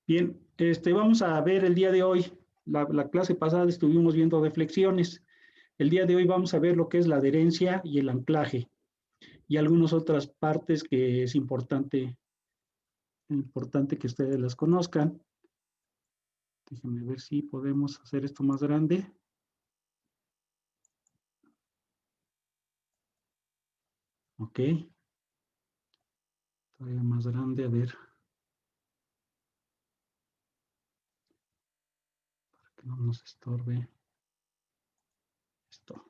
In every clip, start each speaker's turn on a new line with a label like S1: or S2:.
S1: Bien, vamos a ver el día de hoy, la clase pasada estuvimos viendo deflexiones. El día de hoy vamos a ver lo que es la adherencia y el anclaje y algunas otras partes que es importante que ustedes las conozcan. Déjenme ver si podemos hacer esto más grande. Ok. Todavía más grande, a ver. Para que no nos estorbe esto.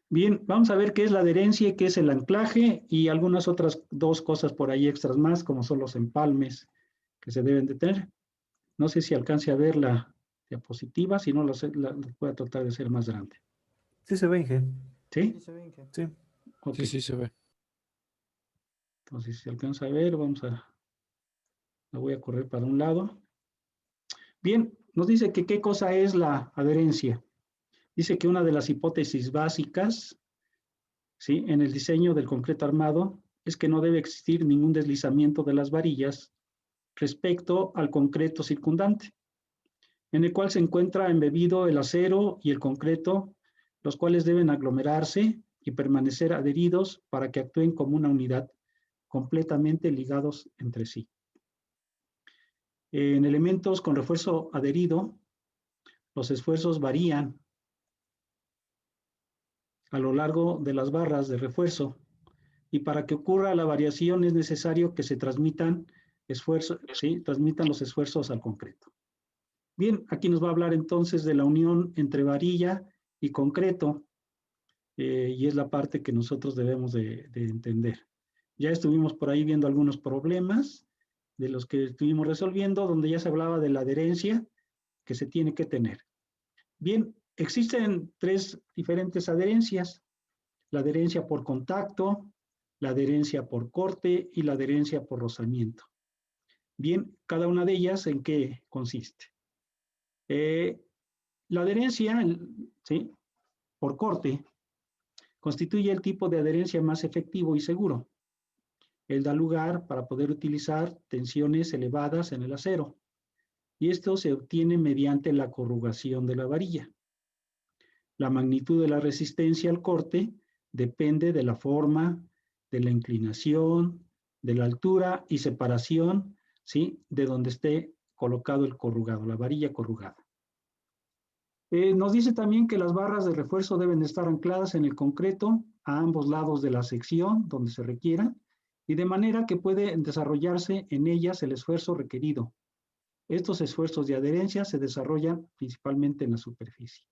S1: Bien, vamos a ver qué es la adherencia y qué es el anclaje y algunas otras dos cosas por ahí extras más, como son los empalmes que se deben de tener. No sé si alcance a ver la diapositiva, si no la voy a tratar de hacer más grande.
S2: Sí se ve, Inge.
S1: ¿Sí?
S3: Sí, se ve, Inge.
S2: Sí.
S1: Ok.
S4: Sí, sí se ve.
S1: Entonces, si alcanza a ver, la voy a correr para un lado. Bien, nos dice que qué cosa es la adherencia. Dice que una de las hipótesis básicas, ¿sí?, en el diseño del concreto armado es que no debe existir ningún deslizamiento de las varillas respecto al concreto circundante, en el cual se encuentra embebido el acero y el concreto, los cuales deben aglomerarse y permanecer adheridos para que actúen como una unidad, completamente ligados entre sí. En elementos con refuerzo adherido, los esfuerzos varían a lo largo de las barras de refuerzo, y para que ocurra la variación es necesario que se transmitan los esfuerzos al concreto. Bien, aquí nos va a hablar entonces de la unión entre varilla y concreto, y es la parte que nosotros debemos de entender. Ya estuvimos por ahí viendo algunos problemas de los que estuvimos resolviendo, donde ya se hablaba de la adherencia que se tiene que tener. Bien, existen tres diferentes adherencias: la adherencia por contacto, la adherencia por corte y la adherencia por rozamiento. Bien, cada una de ellas, ¿en qué consiste? La adherencia, ¿sí?, por corte constituye el tipo de adherencia más efectivo y seguro. Él da lugar para poder utilizar tensiones elevadas en el acero, y esto se obtiene mediante la corrugación de la varilla. La magnitud de la resistencia al corte depende de la forma, de la inclinación, de la altura y separación, ¿sí?, de donde esté colocado el corrugado, la varilla corrugada. Nos dice también que las barras de refuerzo deben estar ancladas en el concreto a ambos lados de la sección donde se requieran, y de manera que puede desarrollarse en ellas el esfuerzo requerido. Estos esfuerzos de adherencia se desarrollan principalmente en la superficie.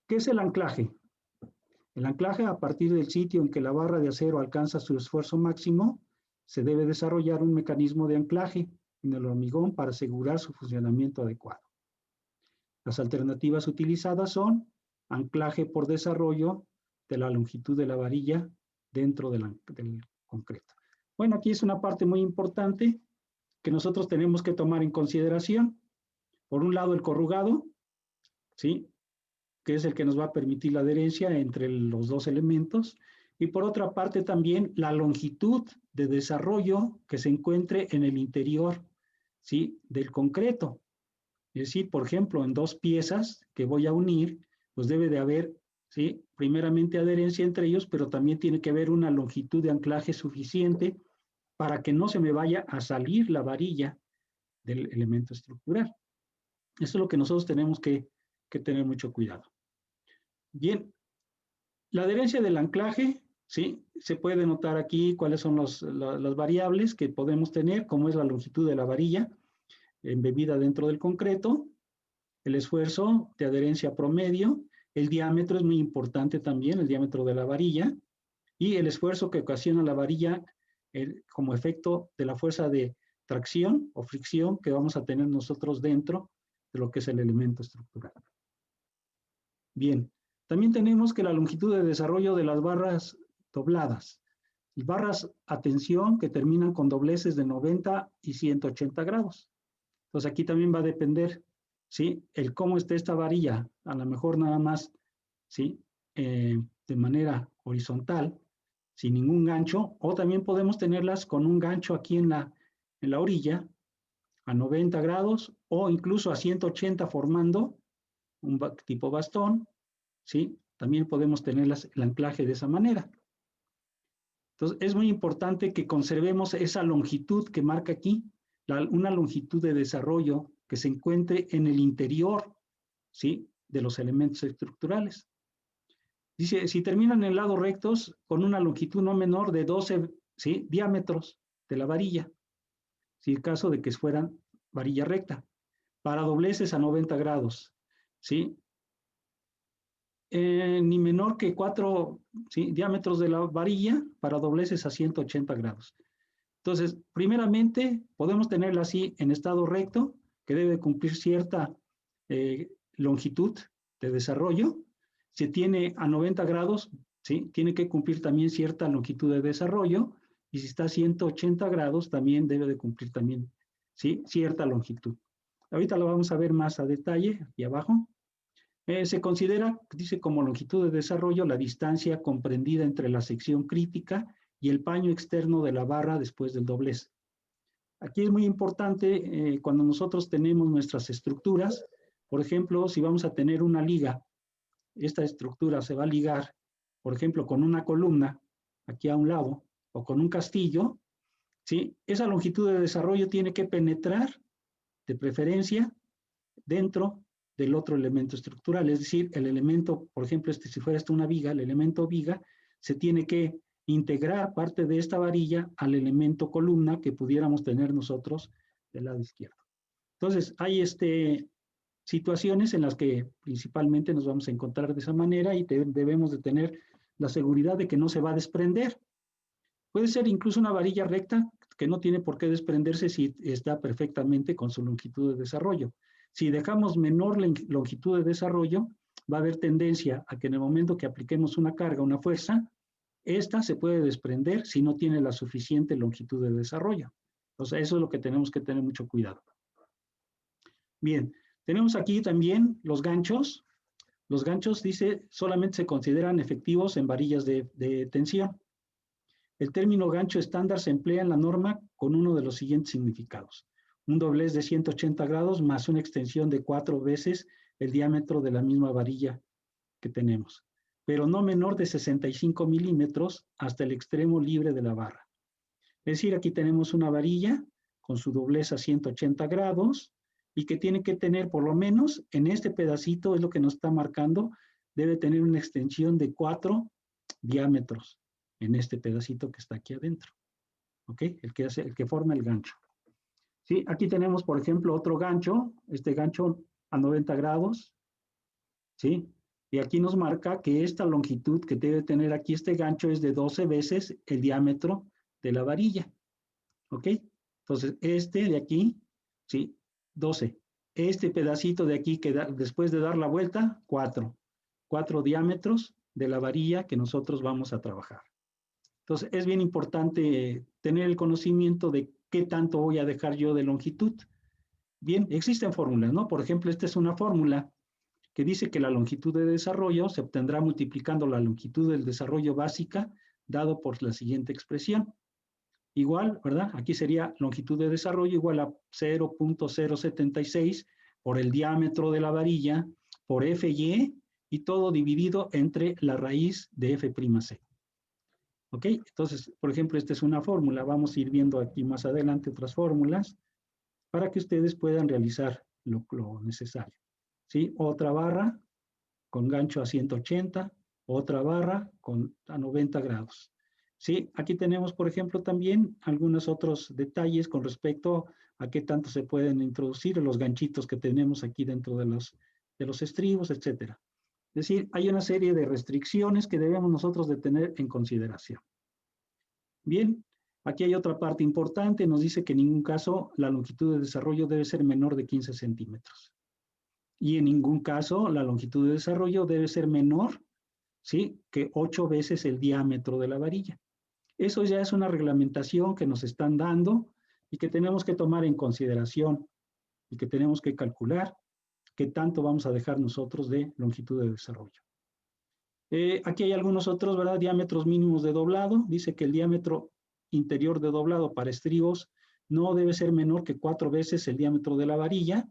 S1: ¿Qué es el anclaje? El anclaje, a partir del sitio en que la barra de acero alcanza su esfuerzo máximo, se debe desarrollar un mecanismo de anclaje en el hormigón para asegurar su funcionamiento adecuado. Las alternativas utilizadas son anclaje por desarrollo de la longitud de la varilla dentro del concreto. Bueno, aquí es una parte muy importante que nosotros tenemos que tomar en consideración. Por un lado, el corrugado, ¿sí?, que es el que nos va a permitir la adherencia entre los dos elementos, y por otra parte también la longitud de desarrollo que se encuentre en el interior, ¿sí?, del concreto. Es decir, por ejemplo, en dos piezas que voy a unir, pues debe de haber, ¿sí?, primeramente adherencia entre ellos, pero también tiene que haber una longitud de anclaje suficiente para que no se me vaya a salir la varilla del elemento estructural. Eso es lo que nosotros tenemos que tener mucho cuidado. Bien, la adherencia del anclaje, ¿sí?, se puede notar aquí cuáles son las variables que podemos tener, como es la longitud de la varilla embebida dentro del concreto, el esfuerzo de adherencia promedio, el diámetro es muy importante también, el diámetro de la varilla, y el esfuerzo que ocasiona la varilla como efecto de la fuerza de tracción o fricción que vamos a tener nosotros dentro de lo que es el elemento estructural. Bien, también tenemos que la longitud de desarrollo de las barras dobladas, y barras a tensión que terminan con dobleces de 90 y 180 grados. Entonces aquí también va a depender, ¿sí?, el cómo esté esta varilla, a lo mejor nada más, ¿sí?, de manera horizontal, sin ningún gancho, o también podemos tenerlas con un gancho aquí en la orilla, a 90 grados, o incluso a 180 formando un tipo bastón, ¿sí? También podemos tener el anclaje de esa manera. Entonces, es muy importante que conservemos esa longitud que marca aquí, una longitud de desarrollo que se encuentre en el interior, ¿sí?, de los elementos estructurales. Dice, si terminan en lados rectos con una longitud no menor de 12, ¿sí?, diámetros de la varilla, si en caso de que fueran varilla recta, para dobleces a 90 grados, ¿sí? Ni menor que 4, ¿sí?, diámetros de la varilla para dobleces a 180 grados. Entonces, primeramente, podemos tenerla así en estado recto, que debe cumplir cierta longitud de desarrollo. Si tiene a 90 grados, ¿sí?, tiene que cumplir también cierta longitud de desarrollo, y si está a 180 grados, también debe de cumplir también, ¿sí?, cierta longitud. Ahorita lo vamos a ver más a detalle, aquí abajo. Se considera, dice, como longitud de desarrollo la distancia comprendida entre la sección crítica y el paño externo de la barra después del doblez. Aquí es muy importante cuando nosotros tenemos nuestras estructuras, por ejemplo, si vamos a tener una liga, esta estructura se va a ligar, por ejemplo, con una columna, aquí a un lado, o con un castillo, ¿sí? Esa longitud de desarrollo tiene que penetrar, de preferencia, dentro del otro elemento estructural, es decir, el elemento, por ejemplo, si fuera esto una viga, el elemento viga se tiene que integrar parte de esta varilla al elemento columna que pudiéramos tener nosotros del lado izquierdo. Entonces, hay situaciones en las que principalmente nos vamos a encontrar de esa manera y debemos de tener la seguridad de que no se va a desprender. Puede ser incluso una varilla recta que no tiene por qué desprenderse si está perfectamente con su longitud de desarrollo. Si dejamos menor longitud de desarrollo, va a haber tendencia a que en el momento que apliquemos una carga, una fuerza, esta se puede desprender si no tiene la suficiente longitud de desarrollo. Entonces, eso es lo que tenemos que tener mucho cuidado. Bien, tenemos aquí también los ganchos. Los ganchos, dice, solamente se consideran efectivos en varillas de tensión. El término gancho estándar se emplea en la norma con uno de los siguientes significados: un doblez de 180 grados más una extensión de 4 veces el diámetro de la misma varilla que tenemos, pero no menor de 65 milímetros hasta el extremo libre de la barra. Es decir, aquí tenemos una varilla con su doblez a 180 grados y que tiene que tener por lo menos en este pedacito, es lo que nos está marcando, debe tener una extensión de 4 diámetros en este pedacito que está aquí adentro, ¿ok? El que forma el gancho. Sí, aquí tenemos, por ejemplo, otro gancho, este gancho a 90 grados, ¿sí? Y aquí nos marca que esta longitud que debe tener aquí este gancho es de 12 veces el diámetro de la varilla, ¿ok? Entonces, este de aquí, ¿sí? 12. Este pedacito de aquí, que después de dar la vuelta, 4 diámetros de la varilla que nosotros vamos a trabajar. Entonces, es bien importante tener el conocimiento de qué tanto voy a dejar yo de longitud. Bien, existen fórmulas, ¿no? Por ejemplo, esta es una fórmula que dice que la longitud de desarrollo se obtendrá multiplicando la longitud del desarrollo básica dado por la siguiente expresión. Igual, ¿verdad? Aquí sería longitud de desarrollo igual a 0.076 por el diámetro de la varilla por FY y todo dividido entre la raíz de F'C. ¿Ok? Entonces, por ejemplo, esta es una fórmula. Vamos a ir viendo aquí más adelante otras fórmulas para que ustedes puedan realizar lo necesario. ¿Sí? Otra barra con gancho a 180, otra barra a 90 grados. ¿Sí? Aquí tenemos, por ejemplo, también algunos otros detalles con respecto a qué tanto se pueden introducir los ganchitos que tenemos aquí dentro de los estribos, etcétera. Es decir, hay una serie de restricciones que debemos nosotros de tener en consideración. Bien, aquí hay otra parte importante, nos dice que en ningún caso la longitud de desarrollo debe ser menor de 15 centímetros. Y en ningún caso la longitud de desarrollo debe ser menor, ¿sí?, que 8 veces el diámetro de la varilla. Eso ya es una reglamentación que nos están dando y que tenemos que tomar en consideración y que tenemos que calcular qué tanto vamos a dejar nosotros de longitud de desarrollo. Aquí hay algunos otros, ¿verdad? Diámetros mínimos de doblado. Dice que el diámetro interior de doblado para estribos no debe ser menor que 4 veces el diámetro de la varilla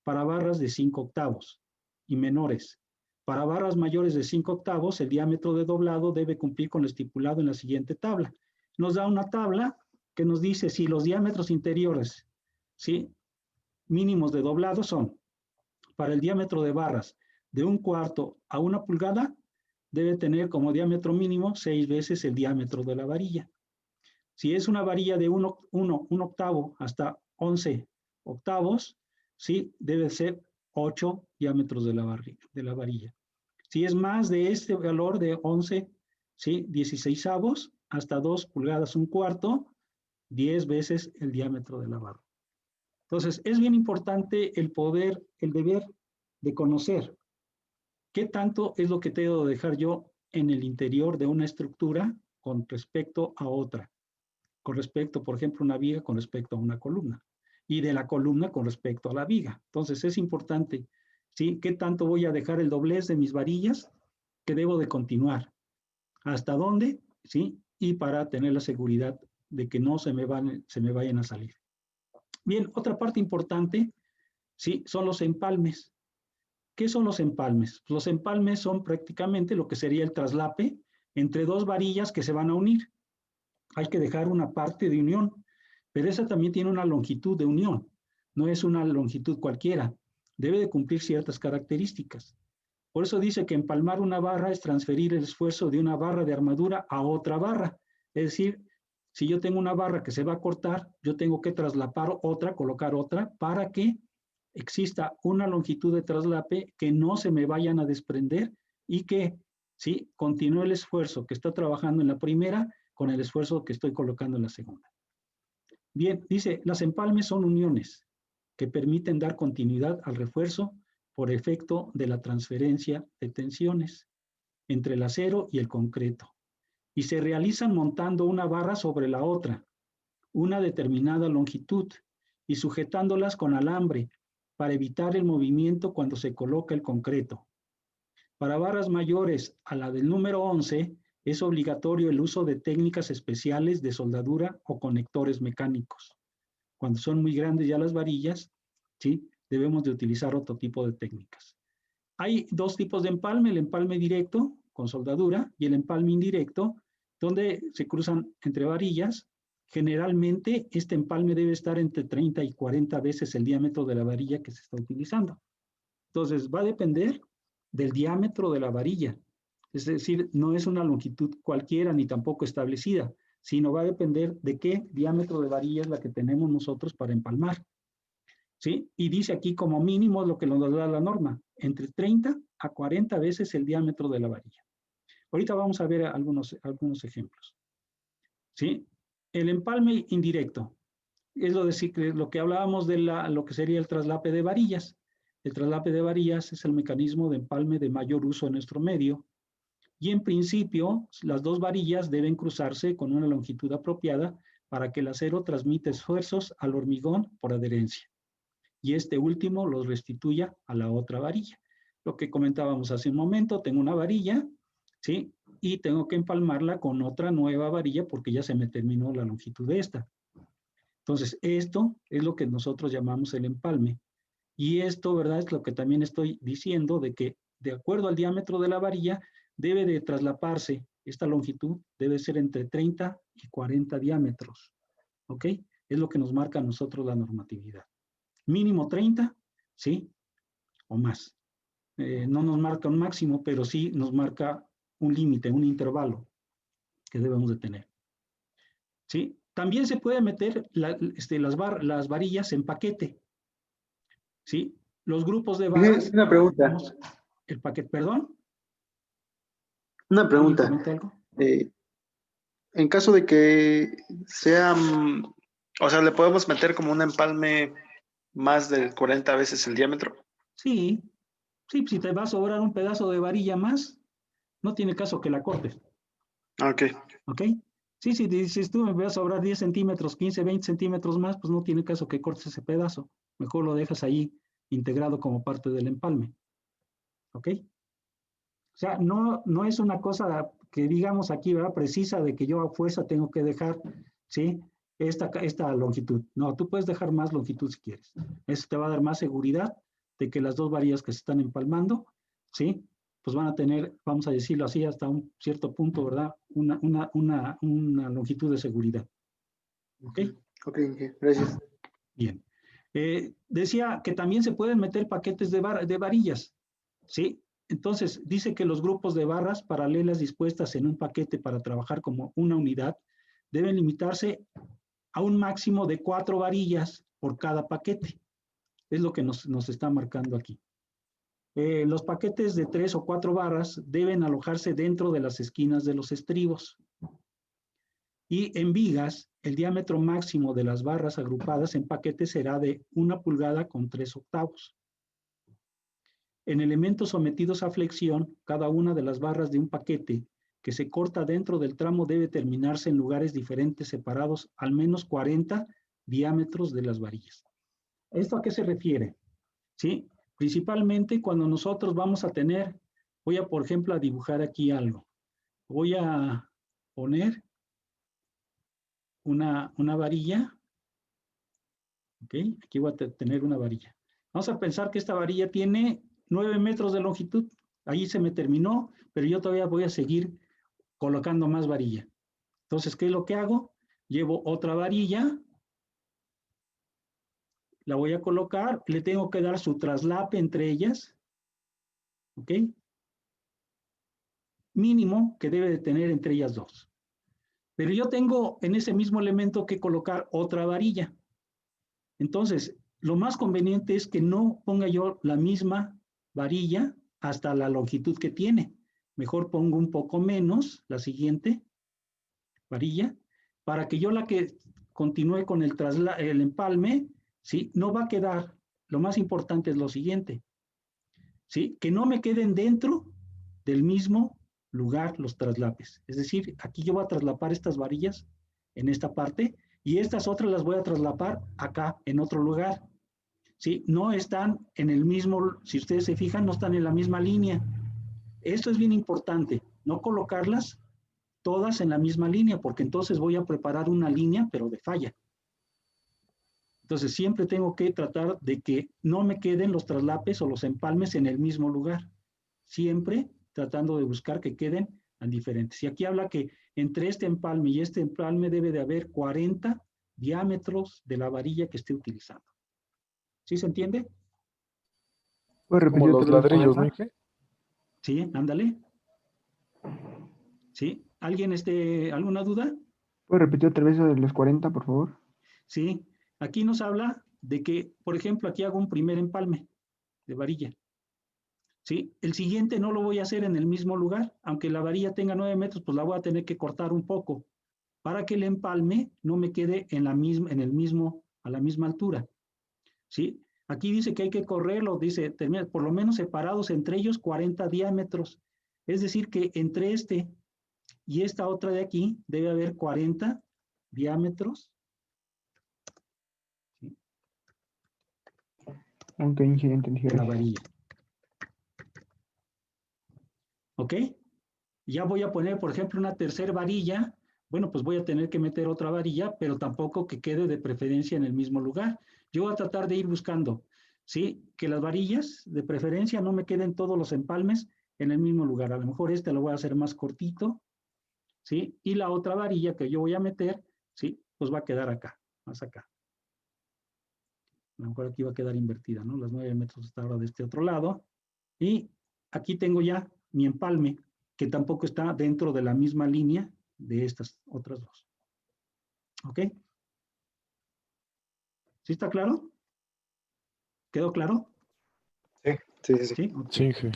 S1: para barras de 5 octavos y menores. Para barras mayores de 5 octavos, el diámetro de doblado debe cumplir con lo estipulado en la siguiente tabla. Nos da una tabla que nos dice si los diámetros interiores, ¿sí?, mínimos de doblado son, para el diámetro de barras de 1/4 a 1 pulgada, debe tener como diámetro mínimo 6 veces el diámetro de la varilla. Si es una varilla de 1 octavo hasta 11 octavos, ¿sí?, debe ser 8 diámetros de la varilla. Si es más de este valor de 11, ¿sí?, 16avos hasta 2 pulgadas 1/4, 10 veces el diámetro de la barra. Entonces, es bien importante el deber de conocer qué tanto es lo que tengo de dejar yo en el interior de una estructura con respecto a otra. Con respecto, por ejemplo, a una viga con respecto a una columna. Y de la columna con respecto a la viga. Entonces, es importante, ¿sí?, qué tanto voy a dejar el doblez de mis varillas que debo de continuar. ¿Hasta dónde? ¿Sí? Y para tener la seguridad de que no se me vayan a salir. Bien, otra parte importante, ¿sí?, son los empalmes. ¿Qué son los empalmes? Los empalmes son prácticamente lo que sería el traslape entre dos varillas que se van a unir. Hay que dejar una parte de unión, pero esa también tiene una longitud de unión. No es una longitud cualquiera. Debe de cumplir ciertas características. Por eso dice que empalmar una barra es transferir el esfuerzo de una barra de armadura a otra barra. Es decir, si yo tengo una barra que se va a cortar, yo tengo que traslapar otra, colocar otra, para que exista una longitud de traslape que no se me vayan a desprender y que, ¿sí?, continúe el esfuerzo que está trabajando en la primera con el esfuerzo que estoy colocando en la segunda. Bien, dice, las empalmes son uniones que permiten dar continuidad al refuerzo por efecto de la transferencia de tensiones entre el acero y el concreto, y se realizan montando una barra sobre la otra, una determinada longitud, y sujetándolas con alambre para evitar el movimiento cuando se coloca el concreto. Para barras mayores a la del número 11, es obligatorio el uso de técnicas especiales de soldadura o conectores mecánicos. Cuando son muy grandes ya las varillas, ¿sí?, debemos de utilizar otro tipo de técnicas. Hay dos tipos de empalme, el empalme directo con soldadura y el empalme indirecto, donde se cruzan entre varillas. Generalmente este empalme debe estar entre 30 y 40 veces el diámetro de la varilla que se está utilizando. Entonces va a depender del diámetro de la varilla. Es decir, no es una longitud cualquiera ni tampoco establecida, sino va a depender de qué diámetro de varilla es la que tenemos nosotros para empalmar. ¿Sí? Y dice aquí como mínimo lo que nos da la norma, entre 30 a 40 veces el diámetro de la varilla. Ahorita vamos a ver algunos ejemplos. ¿Sí? El empalme indirecto es lo que hablábamos de lo que sería el traslape de varillas. El traslape de varillas es el mecanismo de empalme de mayor uso en nuestro medio. Y en principio, las dos varillas deben cruzarse con una longitud apropiada para que el acero transmita esfuerzos al hormigón por adherencia. Y este último los restituya a la otra varilla. Lo que comentábamos hace un momento, tengo una varilla, ¿sí?, y tengo que empalmarla con otra nueva varilla porque ya se me terminó la longitud de esta. Entonces, esto es lo que nosotros llamamos el empalme. Y esto, ¿verdad?, es lo que también estoy diciendo, de que de acuerdo al diámetro de la varilla, debe de traslaparse, esta longitud debe ser entre 30 y 40 diámetros, ¿ok? Es lo que nos marca a nosotros la normatividad. Mínimo 30, ¿sí?, o más. No nos marca un máximo, pero sí nos marca un límite, un intervalo que debemos de tener. ¿Sí? También se puede meter las varillas en paquete. ¿Sí? Los grupos de barras.
S2: Una pregunta.
S1: El paquete, perdón.
S2: Una pregunta.
S1: ¿Comenta algo?
S2: En caso de que sea, o sea, le podemos meter como un empalme más de 40 veces el diámetro.
S1: Sí, sí, si te va a sobrar un pedazo de varilla más, no tiene caso que la cortes.
S2: Ok.
S1: ¿Ok? Sí, si dices tú me vas a sobrar 10 centímetros, 15, 20 centímetros más, pues no tiene caso que cortes ese pedazo. Mejor lo dejas ahí integrado como parte del empalme. ¿Ok? sea, no es una cosa que digamos aquí, ¿verdad? Precisa de que yo a fuerza tengo que dejar, ¿sí? Esta longitud. No, tú puedes dejar más longitud si quieres. Eso te va a dar más seguridad de que las dos varillas que se están empalmando, ¿sí? Pues van a tener, vamos a decirlo así, hasta un cierto punto, ¿verdad? Una longitud de seguridad. ¿Ok?
S2: Ok, gracias.
S1: Bien. Decía que también se pueden meter paquetes de varillas, ¿sí? Entonces, dice que los grupos de barras paralelas dispuestas en un paquete para trabajar como una unidad deben limitarse a un máximo de 4 varillas por cada paquete. Es lo que nos está marcando aquí. Los paquetes de 3 o 4 barras deben alojarse dentro de las esquinas de los estribos. Y en vigas, el diámetro máximo de las barras agrupadas en paquetes será de 1 pulgada con 3/8. En elementos sometidos a flexión, cada una de las barras de un paquete que se corta dentro del tramo debe terminarse en lugares diferentes separados al menos 40 diámetros de las varillas. ¿Esto a qué se refiere? ¿Sí? Principalmente cuando nosotros vamos a tener, voy a, por ejemplo, a dibujar aquí algo. Voy a poner una varilla. ¿Ok? Aquí voy a tener una varilla. Vamos a pensar que esta varilla tiene 9 metros de longitud. Ahí se me terminó, pero yo todavía voy a seguir colocando más varilla. Entonces, ¿qué es lo que hago? Llevo otra varilla, la voy a colocar, le tengo que dar su traslape entre ellas, ¿ok? Mínimo que debe de tener entre ellas 2. Pero yo tengo en ese mismo elemento que colocar otra varilla. Entonces, lo más conveniente es que no ponga yo la misma varilla hasta la longitud que tiene. Mejor pongo un poco menos, la siguiente varilla, para que yo la que continúe con el empalme, ¿sí? No va a quedar, lo más importante es lo siguiente, ¿sí? Que no me queden dentro del mismo lugar los traslapes. Es decir, aquí yo voy a traslapar estas varillas en esta parte y estas otras las voy a traslapar acá en otro lugar. ¿Sí? No están en el mismo, si ustedes se fijan, no están en la misma línea. Esto es bien importante, no colocarlas todas en la misma línea, porque entonces voy a preparar una línea, pero de falla. Entonces siempre tengo que tratar de que no me queden los traslapes o los empalmes en el mismo lugar. Siempre tratando de buscar que queden en diferentes. Y aquí habla que entre este empalme y este empalme debe de haber 40 diámetros de la varilla que esté utilizando. ¿Sí se entiende?
S3: ¿Puedes
S4: Como
S3: repetir
S4: los
S3: otra vez,
S4: ladrillos, ¿no,
S3: 40?
S4: Inge?
S1: Sí, ándale. ¿Sí? ¿Alguien alguna duda?
S3: ¿Puedes repetir otra vez de los 40, por favor?
S1: Sí. Aquí nos habla de que, por ejemplo, aquí hago un primer empalme de varilla. ¿Sí? El siguiente no lo voy a hacer en el mismo lugar. Aunque la varilla tenga 9 metros, pues la voy a tener que cortar un poco para que el empalme no me quede a la misma altura. ¿Sí? Aquí dice que hay que correrlo, dice, por lo menos separados entre ellos 40 diámetros. Es decir, que entre este y esta otra de aquí debe haber 40 diámetros. ¿Sí?
S3: Ok, Inge, entendí.
S1: De la varilla. ¿Ok? Ya voy a poner, por ejemplo, una tercera varilla. Bueno, pues voy a tener que meter otra varilla, pero tampoco que quede de preferencia en el mismo lugar. Yo voy a tratar de ir buscando, ¿sí? Que las varillas, de preferencia, no me queden todos los empalmes en el mismo lugar. A lo mejor este lo voy a hacer más cortito, ¿sí? Y la otra varilla que yo voy a meter, ¿sí? Pues va a quedar acá, más acá. A lo mejor aquí va a quedar invertida, ¿no? Las 9 metros está ahora de este otro lado. Y aquí tengo ya mi empalme, que tampoco está dentro de la misma línea de estas otras dos. ¿Ok? ¿Sí está claro? ¿Quedó claro?
S4: Sí.
S2: Sí.
S1: ¿Sí? Okay.
S4: Sí, Inge.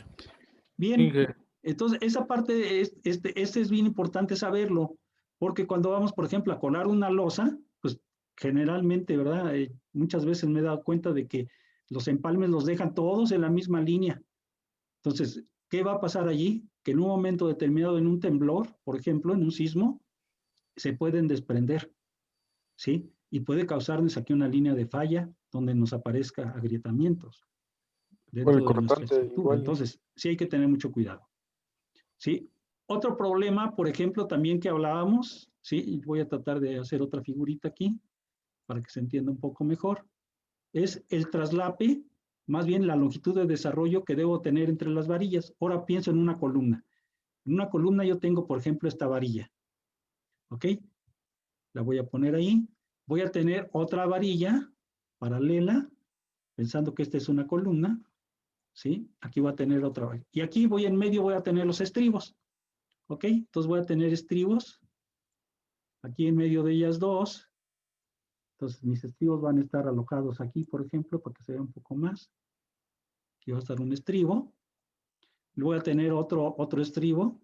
S1: Bien,
S4: Inge,
S1: entonces esa parte, este es bien importante saberlo, porque cuando vamos, por ejemplo, a colar una losa, pues generalmente, ¿verdad? Muchas veces me he dado cuenta de que los empalmes los dejan todos en la misma línea. Entonces, ¿qué va a pasar allí? Que en un momento determinado, en un temblor, por ejemplo, en un sismo, se pueden desprender, ¿sí? Y puede causarnos aquí una línea de falla donde nos aparezca agrietamientos
S4: por el
S1: dentro de nuestra
S4: cortante
S1: estructura.
S4: igual.
S1: Entonces, sí hay que tener mucho cuidado. ¿sí? Otro problema, por ejemplo, también que hablábamos, ¿sí? Y voy a tratar de hacer otra figurita aquí para que se entienda un poco mejor, es el traslape, más bien la longitud de desarrollo que debo tener entre las varillas. Ahora pienso en una columna. En una columna yo tengo, por ejemplo, esta varilla, ¿ok? La voy a poner ahí. Voy a tener otra varilla paralela, pensando que esta es una columna, ¿sí? Aquí voy a tener otra varilla. Y aquí voy en medio, voy a tener los estribos, ¿ok? Entonces voy a tener estribos, aquí en medio de ellas dos. Entonces mis estribos van a estar alojados aquí, por ejemplo, para que se vea un poco más. Aquí va a estar un estribo. Voy a tener otro estribo.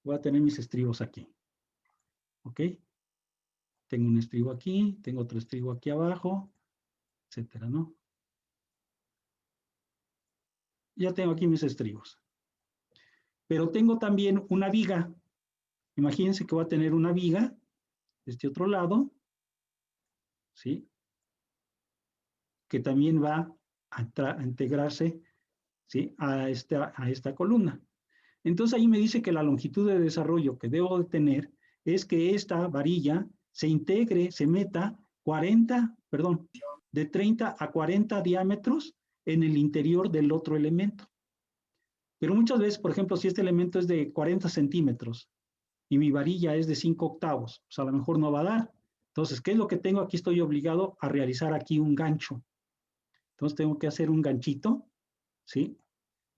S1: Voy a tener mis estribos aquí, ¿ok? Tengo un estribo aquí, tengo otro estribo aquí abajo, etcétera, ¿no? Ya tengo aquí mis estribos. Pero tengo también una viga. Imagínense que voy a tener una viga de este otro lado, ¿sí? Que también va a integrarse, ¿sí? A esta columna. Entonces ahí me dice que la longitud de desarrollo que debo de tener es que esta varilla se integre, se meta 30 a 40 diámetros en el interior del otro elemento. Pero muchas veces, por ejemplo, si este elemento es de 40 centímetros y mi varilla es de 5 octavos, pues a lo mejor no va a dar. Entonces, ¿qué es lo que tengo? Aquí estoy obligado a realizar aquí un gancho. Entonces tengo que hacer un ganchito, ¿sí?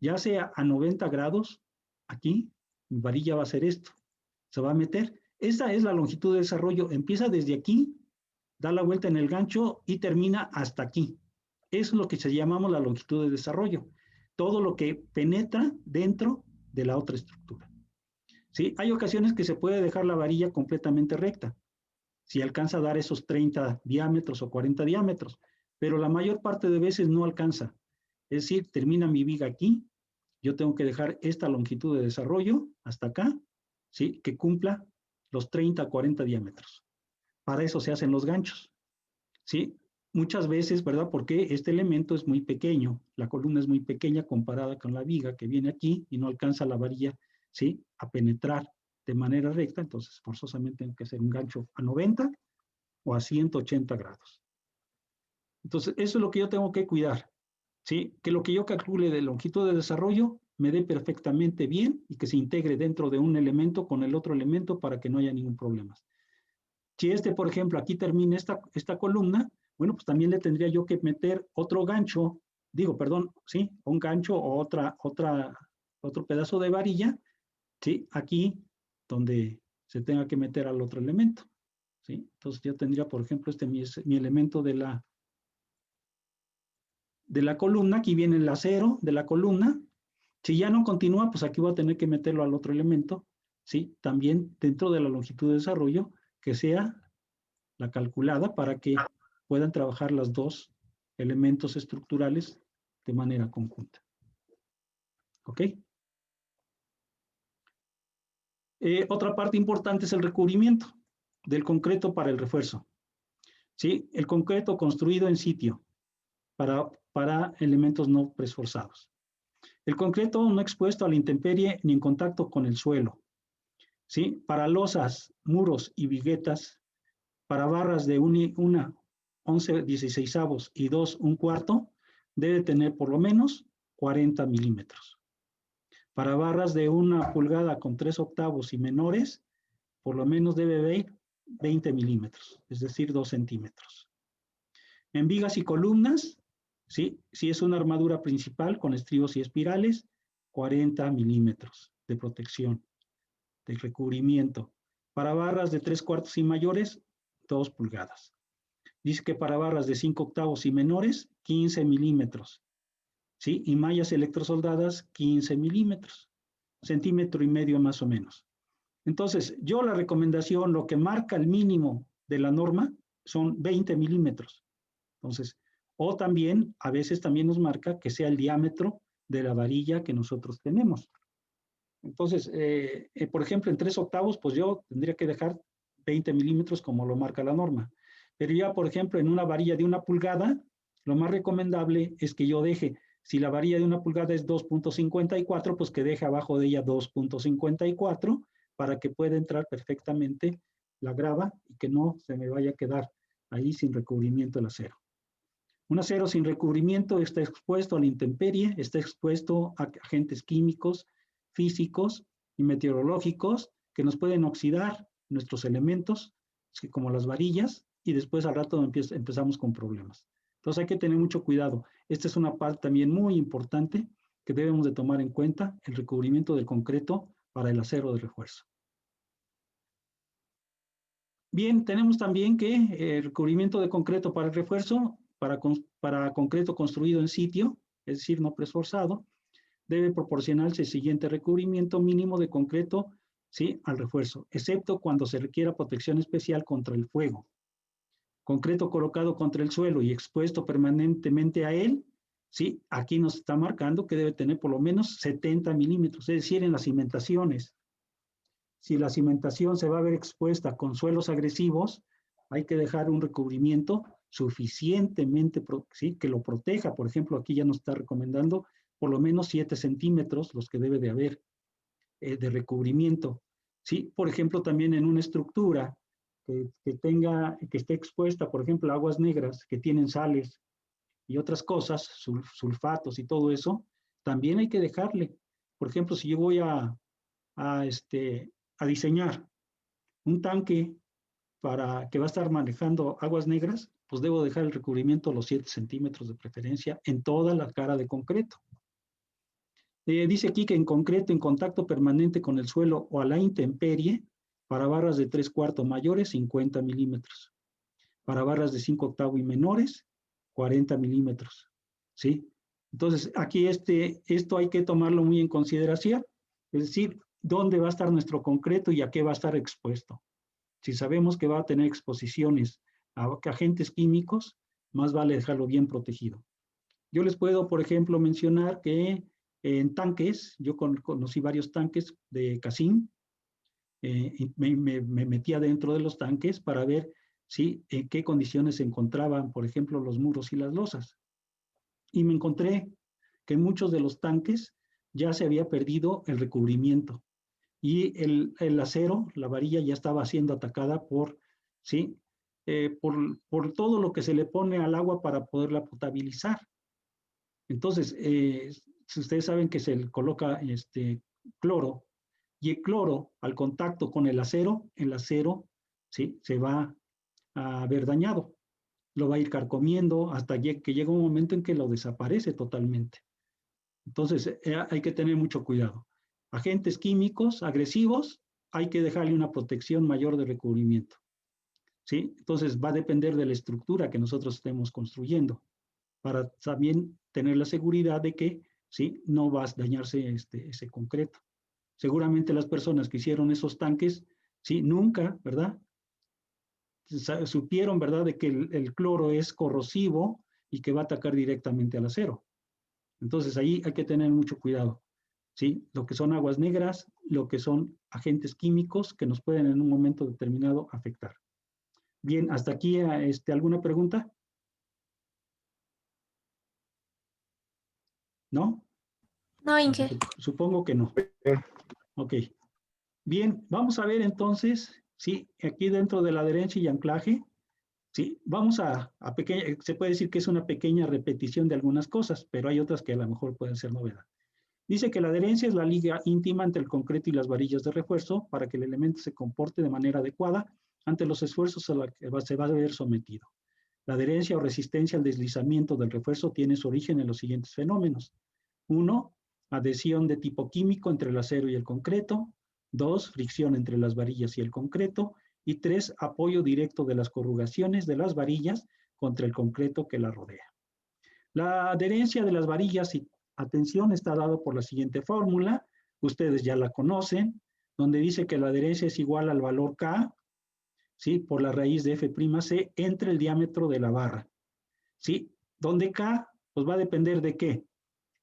S1: Ya sea a 90 grados, aquí, mi varilla va a hacer esto. Se va a meter. Esta es la longitud de desarrollo. Empieza desde aquí, da la vuelta en el gancho y termina hasta aquí. Eso es lo que se llamamos la longitud de desarrollo. Todo lo que penetra dentro de la otra estructura. ¿Sí? Hay ocasiones que se puede dejar la varilla completamente recta, si alcanza a dar esos 30 diámetros o 40 diámetros, pero la mayor parte de veces no alcanza. Es decir, termina mi viga aquí, yo tengo que dejar esta longitud de desarrollo hasta acá, ¿sí? Que cumpla los 30 a 40 diámetros. Para eso se hacen los ganchos, ¿sí? Muchas veces, ¿verdad? Porque este elemento es muy pequeño, la columna es muy pequeña comparada con la viga que viene aquí y no alcanza la varilla, ¿sí? A penetrar de manera recta, entonces forzosamente tengo que hacer un gancho a 90 o a 180 grados. Entonces, eso es lo que yo tengo que cuidar, ¿sí? Que lo que yo calcule de longitud de desarrollo me dé perfectamente bien y que se integre dentro de un elemento con el otro elemento para que no haya ningún problema. Si por ejemplo, aquí termina esta columna, bueno, pues también le tendría yo que meter otro gancho, sí, un gancho o otro pedazo de varilla, ¿sí? Aquí donde se tenga que meter al otro elemento, ¿sí? Entonces yo tendría, por ejemplo, mi elemento de la columna, aquí viene el acero de la columna. Si ya no continúa, pues aquí voy a tener que meterlo al otro elemento, ¿sí? También dentro de la longitud de desarrollo, que sea la calculada para que puedan trabajar los dos elementos estructurales de manera conjunta. ¿Ok? Otra parte importante es el recubrimiento del concreto para el refuerzo. ¿Sí? El concreto construido en sitio para elementos no preesforzados. El concreto no expuesto a la intemperie ni en contacto con el suelo. ¿Sí? Para losas, muros y viguetas, para barras de una 11/16 y 2 1/4, debe tener por lo menos 40 milímetros. Para barras de 1 pulgada con 3 octavos y menores, por lo menos debe haber 20 milímetros, es decir, 2 centímetros. En vigas y columnas, ¿sí? Si es una armadura principal con estribos y espirales, 40 milímetros de protección, de recubrimiento. Para barras de 3/4 y mayores, 2 pulgadas. Dice que para barras de 5 octavos y menores, 15 milímetros. ¿Sí? Y mallas electrosoldadas, 15 milímetros. Centímetro y medio más o menos. Entonces, yo la recomendación, lo que marca el mínimo de la norma, son 20 milímetros. Entonces, o también, a veces también nos marca que sea el diámetro de la varilla que nosotros tenemos. Entonces, por ejemplo, en 3 octavos, pues yo tendría que dejar 20 milímetros como lo marca la norma. Pero ya, por ejemplo, en una varilla de 1 pulgada, lo más recomendable es que yo deje Si la varilla de 1 pulgada es 2.54, pues que deje abajo de ella 2.54 para que pueda entrar perfectamente la grava y que no se me vaya a quedar ahí sin recubrimiento el acero. Un acero sin recubrimiento está expuesto a la intemperie, está expuesto a agentes químicos, físicos y meteorológicos que nos pueden oxidar nuestros elementos, como las varillas, y después al rato empezamos con problemas. Entonces hay que tener mucho cuidado. Esta es una parte también muy importante que debemos de tomar en cuenta, el recubrimiento del concreto para el acero de refuerzo. Bien, tenemos también que el recubrimiento de concreto para el refuerzo, para concreto construido en sitio, es decir, no preesforzado, debe proporcionarse el siguiente recubrimiento mínimo de concreto, ¿sí?, al refuerzo, excepto cuando se requiera protección especial contra el fuego. Concreto colocado contra el suelo y expuesto permanentemente a él, ¿sí?, aquí nos está marcando que debe tener por lo menos 70 milímetros, es decir, en las cimentaciones. Si la cimentación se va a ver expuesta con suelos agresivos, hay que dejar un recubrimiento suficientemente, ¿sí?, que lo proteja. Por ejemplo, aquí ya nos está recomendando por lo menos 7 centímetros los que debe de haber de recubrimiento. ¿Sí? Por ejemplo, también en una estructura que esté expuesta, por ejemplo, a aguas negras que tienen sales y otras cosas, sulfatos y todo eso, también hay que dejarle. Por ejemplo, si yo voy a diseñar un tanque para que va a estar manejando aguas negras, pues debo dejar el recubrimiento a los 7 centímetros de preferencia en toda la cara de concreto. Dice aquí que en concreto, en contacto permanente con el suelo o a la intemperie, para barras de 3/4 mayores, 50 milímetros. Para barras de 5/8 y menores, 40 milímetros. ¿Sí? Entonces, aquí esto hay que tomarlo muy en consideración, es decir, dónde va a estar nuestro concreto y a qué va a estar expuesto. Si sabemos que va a tener exposiciones a agentes químicos, más vale dejarlo bien protegido. Yo les puedo, por ejemplo, mencionar que en tanques, yo conocí varios tanques de casín, y me metía dentro de los tanques para ver en qué condiciones se encontraban, por ejemplo, los muros y las losas. Y me encontré que en muchos de los tanques ya se había perdido el recubrimiento y el acero, la varilla, ya estaba siendo atacada por todo lo que se le pone al agua para poderla potabilizar. Entonces, si ustedes saben que se le coloca cloro, y el cloro al contacto con el acero se va a ver dañado, lo va a ir carcomiendo hasta que llega un momento en que lo desaparece totalmente. Entonces, hay que tener mucho cuidado. Agentes químicos agresivos, hay que dejarle una protección mayor de recubrimiento. ¿Sí? Entonces, va a depender de la estructura que nosotros estemos construyendo, para también tener la seguridad de que no va a dañarse ese concreto. Seguramente las personas que hicieron esos tanques, nunca, ¿verdad?, supieron, ¿verdad?, de que el cloro es corrosivo y que va a atacar directamente al acero. Entonces ahí hay que tener mucho cuidado, ¿sí? Lo que son aguas negras, lo que son agentes químicos que nos pueden en un momento determinado afectar. Bien, hasta aquí, ¿alguna pregunta? ¿No?
S4: No, Inge.
S1: Supongo que no. Ok. Bien, vamos a ver entonces, aquí dentro de la adherencia y anclaje, vamos se puede decir que es una pequeña repetición de algunas cosas, pero hay otras que a lo mejor pueden ser novedad. Dice que la adherencia es la liga íntima entre el concreto y las varillas de refuerzo para que el elemento se comporte de manera adecuada ante los esfuerzos a los que se va a ver sometido. La adherencia o resistencia al deslizamiento del refuerzo tiene su origen en los siguientes fenómenos. 1. Adhesión de tipo químico entre el acero y el concreto. 2. Fricción entre las varillas y el concreto. Y 3. Apoyo directo de las corrugaciones de las varillas contra el concreto que la rodea. La adherencia de las varillas, atención, está dado por la siguiente fórmula. Ustedes ya la conocen, donde dice que la adherencia es igual al valor K, por la raíz de F'C entre el diámetro de la barra. Donde K, pues va a depender de qué.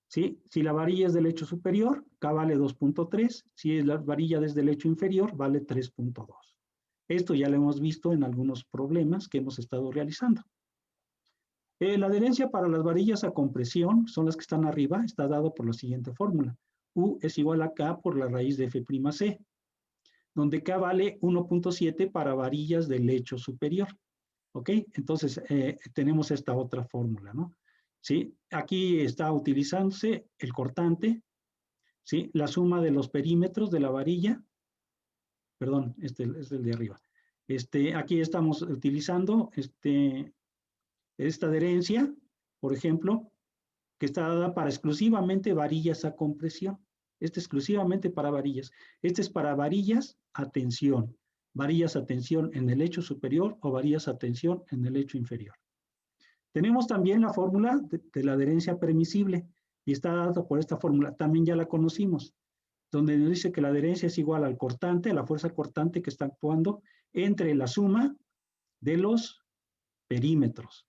S1: Si la varilla es del lecho superior, K vale 2.3. Si la varilla es del lecho inferior, vale 3.2. Esto ya lo hemos visto en algunos problemas que hemos estado realizando. La adherencia para las varillas a compresión, son las que están arriba, está dado por la siguiente fórmula. U es igual a K por la raíz de F'C, donde K vale 1.7 para varillas del lecho superior. ¿Ok? Entonces, tenemos esta otra fórmula, ¿no? ¿Sí? Aquí está utilizándose el cortante, ¿sí? La suma de los perímetros de la varilla, perdón, este es el de arriba. Aquí estamos utilizando esta adherencia, por ejemplo, que está dada para exclusivamente varillas a compresión. Exclusivamente para varillas. Es para varillas a tensión. Varillas a tensión en el lecho superior o varillas a tensión en el lecho inferior. Tenemos también la fórmula de la adherencia permisible y está dada por esta fórmula. También ya la conocimos, donde nos dice que la adherencia es igual al cortante, a la fuerza cortante que está actuando entre la suma de los perímetros,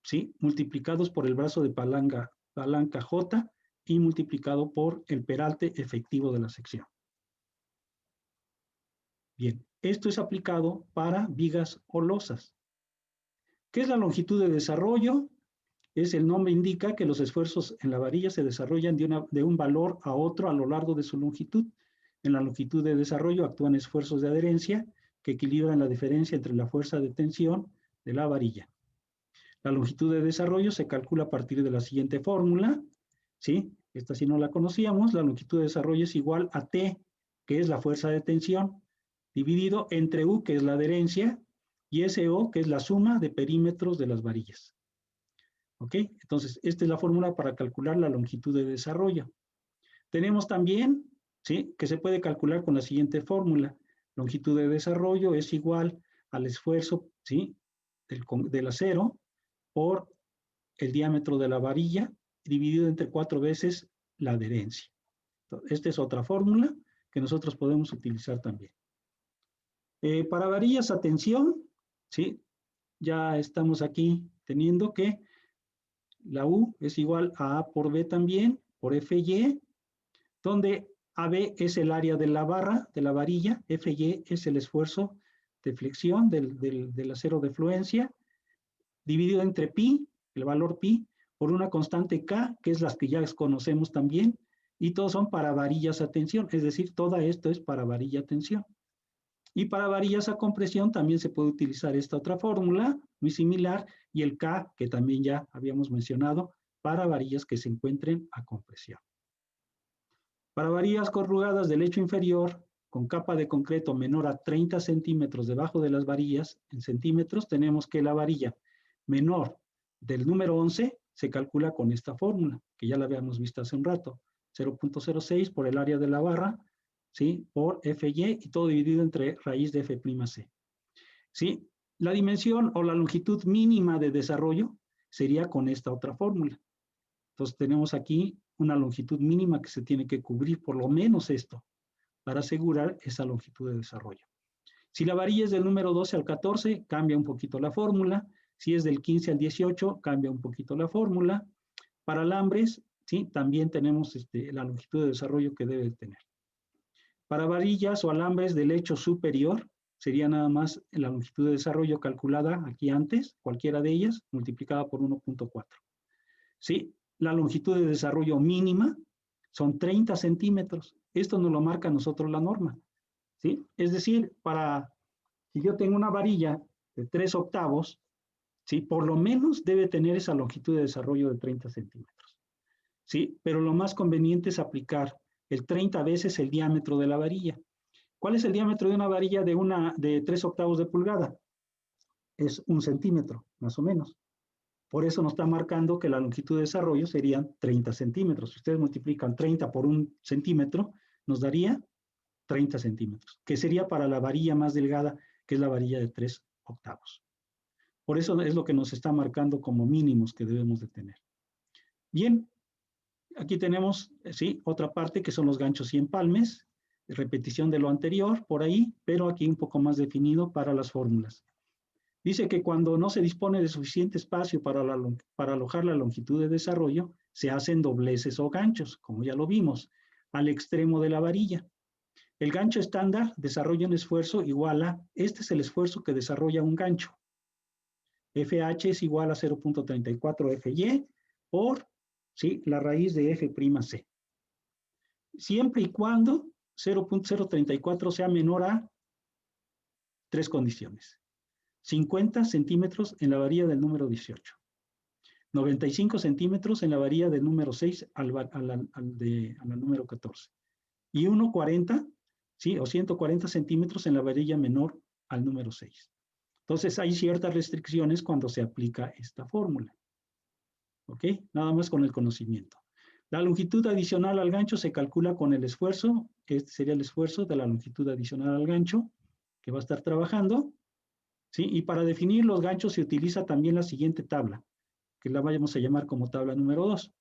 S1: ¿sí? Multiplicados por el brazo de palanca J y multiplicado por el peralte efectivo de la sección. Bien, esto es aplicado para vigas o losas. ¿Qué es la longitud de desarrollo? El nombre indica que los esfuerzos en la varilla se desarrollan de un valor a otro a lo largo de su longitud. En la longitud de desarrollo actúan esfuerzos de adherencia que equilibran la diferencia entre la fuerza de tensión de la varilla. La longitud de desarrollo se calcula a partir de la siguiente fórmula, ¿sí? Esta sí no la conocíamos. La longitud de desarrollo es igual a T, que es la fuerza de tensión, dividido entre U, que es la adherencia, y SO, que es la suma de perímetros de las varillas. ¿Ok? Entonces, esta es la fórmula para calcular la longitud de desarrollo. Tenemos también, ¿sí?, que se puede calcular con la siguiente fórmula. Longitud de desarrollo es igual al esfuerzo, ¿sí?, del acero por el diámetro de la varilla dividido entre 4 veces la adherencia. Entonces, esta es otra fórmula que nosotros podemos utilizar también. Para varillas a tensión, ¿sí?, ya estamos aquí teniendo que la U es igual a A por B también, por FY, donde AB es el área de la barra, de la varilla, FY es el esfuerzo de flexión del acero de fluencia, dividido entre pi, el valor pi, por una constante K, que es las que ya conocemos también, y todos son para varillas a tensión, es decir, todo esto es para varilla a tensión. Y para varillas a compresión también se puede utilizar esta otra fórmula, muy similar, y el K, que también ya habíamos mencionado, para varillas que se encuentren a compresión. Para varillas corrugadas del lecho inferior, con capa de concreto menor a 30 centímetros debajo de las varillas, en centímetros, tenemos que la varilla menor del número 11 se calcula con esta fórmula, que ya la habíamos visto hace un rato, 0.06 por el área de la barra, ¿sí?, por FY, y todo dividido entre raíz de F'C. ¿Sí? La dimensión o la longitud mínima de desarrollo sería con esta otra fórmula. Entonces tenemos aquí una longitud mínima que se tiene que cubrir, por lo menos esto, para asegurar esa longitud de desarrollo. Si la varilla es del número 12 al 14, cambia un poquito la fórmula. Si es del 15 al 18, cambia un poquito la fórmula. Para alambres, ¿sí?, también tenemos la longitud de desarrollo que debe tener. Para varillas o alambres del lecho superior, sería nada más la longitud de desarrollo calculada aquí antes, cualquiera de ellas, multiplicada por 1.4. ¿Sí? La longitud de desarrollo mínima son 30 centímetros. Esto nos lo marca a nosotros la norma. ¿Sí? Es decir, si yo tengo una varilla de 3 octavos, ¿sí?, por lo menos debe tener esa longitud de desarrollo de 30 centímetros. ¿Sí? Pero lo más conveniente es aplicar el 30 veces el diámetro de la varilla. ¿Cuál es el diámetro de una varilla de 3 octavos de pulgada? Es 1 centímetro, más o menos. Por eso nos está marcando que la longitud de desarrollo serían 30 centímetros. Si ustedes multiplican 30 por 1 centímetro, nos daría 30 centímetros, que sería para la varilla más delgada, que es la varilla de 3 octavos. Por eso es lo que nos está marcando como mínimos que debemos de tener. Bien, aquí tenemos, sí, otra parte que son los ganchos y empalmes, repetición de lo anterior por ahí, pero aquí un poco más definido para las fórmulas. Dice que cuando no se dispone de suficiente espacio para alojar la longitud de desarrollo, se hacen dobleces o ganchos, como ya lo vimos, al extremo de la varilla. El gancho estándar desarrolla un esfuerzo igual a, este es el esfuerzo que desarrolla un gancho. FH es igual a 0.34 FY por, ¿sí?, la raíz de F'C. Siempre y cuando 0.034 sea menor a tres condiciones. 50 centímetros en la varilla del número 18. 95 centímetros en la varilla del número 6 a la número 14. Y 1,40, ¿sí?, o 140 centímetros en la varilla menor al número 6. Entonces, hay ciertas restricciones cuando se aplica esta fórmula. ¿Ok? Nada más con el conocimiento. La longitud adicional al gancho se calcula con el esfuerzo, que este sería el esfuerzo de la longitud adicional al gancho, que va a estar trabajando, ¿sí? Y para definir los ganchos se utiliza también la siguiente tabla, que la vamos a llamar como tabla número 2.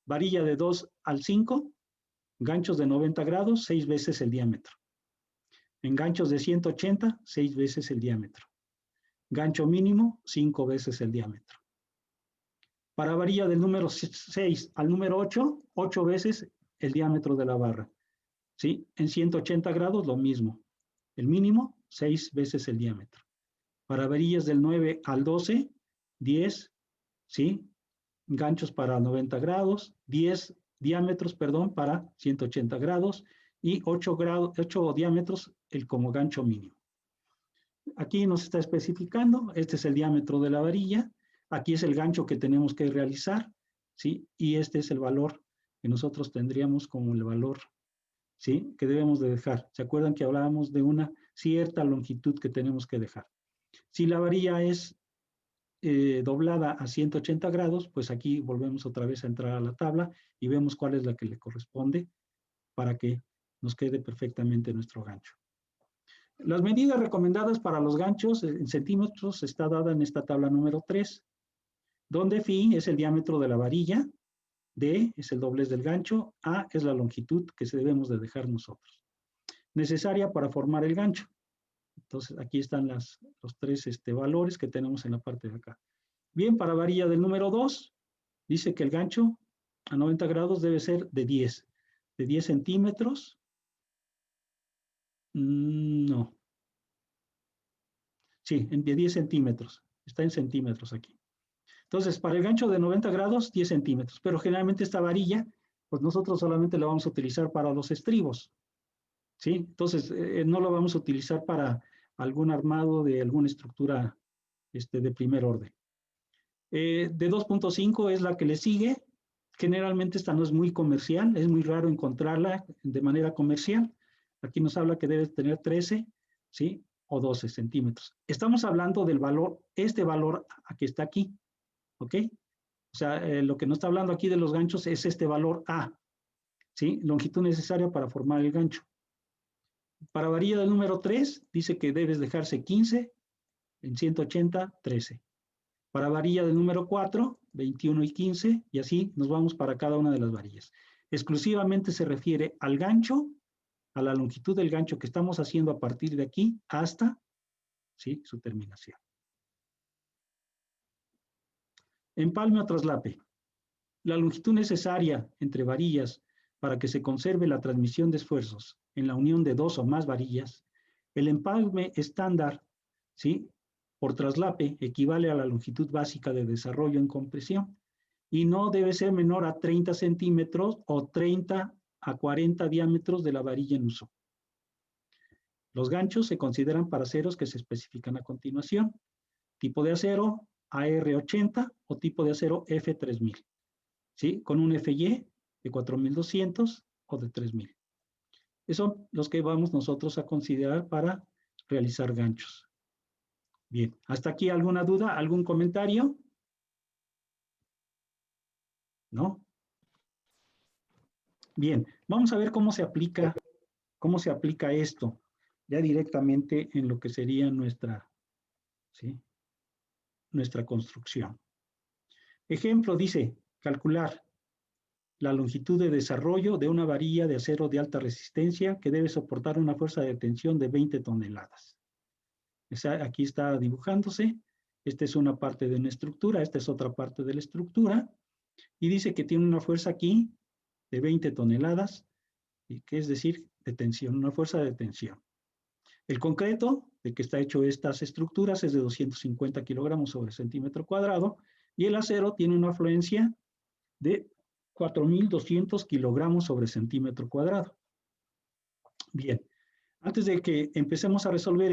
S1: Varilla de 2 al 5, ganchos de 90 grados, 6 veces el diámetro. En ganchos de 180, 6 veces el diámetro. Gancho mínimo, 5 veces el diámetro. Para varilla del número 6 al número 8, 8 veces el diámetro de la barra. ¿Sí? En 180 grados, lo mismo. El mínimo, 6 veces el diámetro. Para varillas del 9 al 12, 10, ¿sí?, ganchos para 90 grados, 10 diámetros, perdón, para 180 grados y 8 diámetros como gancho mínimo. Aquí nos está especificando, este es el diámetro de la varilla, aquí es el gancho que tenemos que realizar, ¿sí? Y este es el valor que nosotros tendríamos como el valor, ¿sí?, que debemos de dejar. ¿Se acuerdan que hablábamos de una cierta longitud que tenemos que dejar? Si la varilla es doblada a 180 grados, pues aquí volvemos otra vez a entrar a la tabla y vemos cuál es la que le corresponde para que nos quede perfectamente nuestro gancho. Las medidas recomendadas para los ganchos en centímetros está dada en esta tabla número 3, donde phi es el diámetro de la varilla, D es el doblez del gancho, A es la longitud que debemos de dejar nosotros. Necesaria para formar el gancho. Entonces, aquí están los tres valores que tenemos en la parte de acá. Bien, para varilla del número 2, dice que el gancho a 90 grados debe ser de 10 centímetros. No. Sí, de 10 centímetros. Está en centímetros aquí. Entonces, para el gancho de 90 grados, 10 centímetros. Pero generalmente esta varilla, pues nosotros solamente la vamos a utilizar para los estribos. ¿Sí? Entonces, no lo vamos a utilizar para algún armado de alguna estructura de primer orden. De 2.5 es la que le sigue. Generalmente esta no es muy comercial, es muy raro encontrarla de manera comercial. Aquí nos habla que debe tener 13, ¿sí?, o 12 centímetros. Estamos hablando del valor, este valor que está aquí, ¿ok? O sea, lo que nos está hablando aquí de los ganchos es este valor A, ¿sí? Longitud necesaria para formar el gancho. Para varilla del número 3, dice que debes dejarse 15, en 180, 13. Para varilla del número 4, 21 y 15, y así nos vamos para cada una de las varillas. Exclusivamente se refiere al gancho, a la longitud del gancho que estamos haciendo a partir de aquí hasta, ¿sí?, su terminación. Empalme o traslape. La longitud necesaria entre varillas para que se conserve la transmisión de esfuerzos en la unión de dos o más varillas, el empalme estándar, ¿sí?, por traslape equivale a la longitud básica de desarrollo en compresión y no debe ser menor a 30 centímetros o 30 a 40 diámetros de la varilla en uso. Los ganchos se consideran para aceros que se especifican a continuación. Tipo de acero AR80 o tipo de acero F3000, ¿sí?, con un FY de 4200 o de 3000. Esos son los que vamos nosotros a considerar para realizar ganchos. Bien, ¿hasta aquí alguna duda, algún comentario? ¿No? Bien, vamos a ver cómo se aplica esto ya directamente en lo que sería nuestra, ¿sí?, nuestra construcción. Ejemplo, dice, calcular la longitud de desarrollo de una varilla de acero de alta resistencia que debe soportar una fuerza de tensión de 20 toneladas. Aquí está dibujándose. Esta es una parte de una estructura, esta es otra parte de la estructura, y dice que tiene una fuerza aquí de 20 toneladas, y que es decir, de tensión, una fuerza de tensión. El concreto de que está hecho estas estructuras es de 250 kilogramos sobre centímetro cuadrado y el acero tiene una afluencia de 4.200 kilogramos sobre centímetro cuadrado. Bien, antes de que empecemos a resolver